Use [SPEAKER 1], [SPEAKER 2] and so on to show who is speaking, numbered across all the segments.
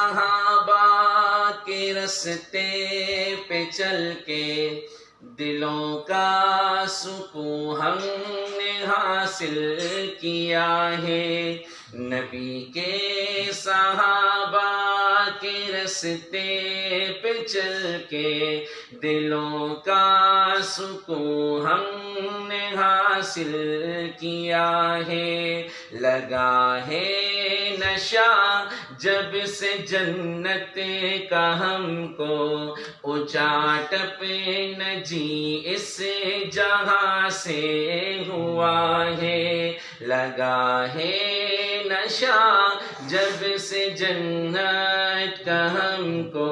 [SPEAKER 1] صحابہ کے رستے پہ چل کے دلوں کا سکون ہم نے حاصل کیا ہے، نبی کے صحابہ کے رستے پہ چل کے دلوں کا سکون ہم نے حاصل کیا ہے، لگا ہے نشہ جب سے جنت کا ہم کو، اچاٹ پہ نہ جی اس جہاں سے ہوا ہے، لگا ہے نشہ جب سے جنت کا ہم کو،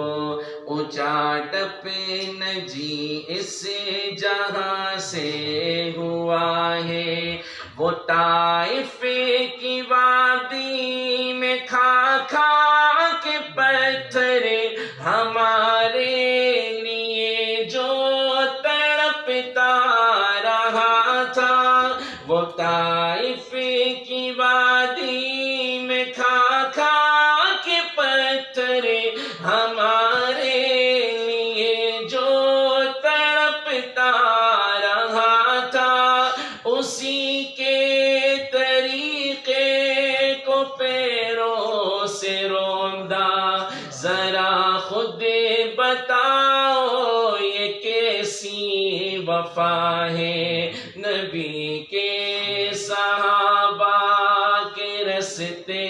[SPEAKER 1] اچاٹ پہ نہ جی اس جہاں سے ہوا ہے، وہ طائف کی وادی میں کھا کھا کے پتھر ہمارے لیے جو تڑپتا رہا تھا، وہ طائف کی وادی میں کھا کھا کے پتھر ہمارے لیے جو تڑپتا رہا تھا، اسی کے طریقے کو پیروں سے روندا، ذرا خود بتاؤ یہ کیسی وفا ہے، نبی کے صحابہ کے رستے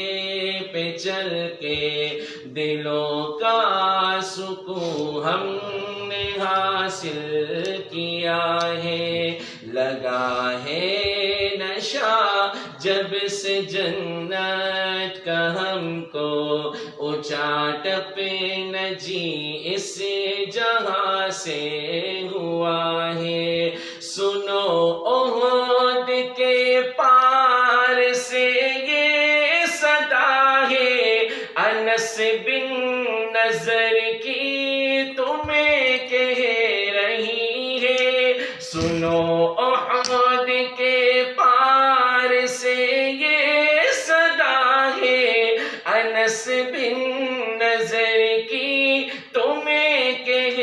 [SPEAKER 1] پہ چل کے دلوں کا سکون ہم نے حاصل کیا ہے، لگا ہے نشہ جب سے جنت کا ہم کو، اچاٹ پہ نہ جی اس جہاں سے ہوا ہے، سنو احد کے پار سے یہ صدا ہے، انس بن نضر کی تمہیں کہہ رہی ہے، سنو احد کے پار سے یہ صدا ہے، انس بن نضر کی تمہیں کہہ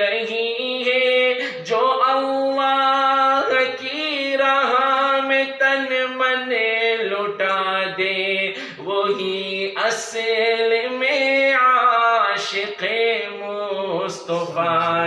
[SPEAKER 1] رہی ہے، جو اللہ کی راہ میں تن من لٹا دے، وہی اصل میں عاشق مصطفیٰ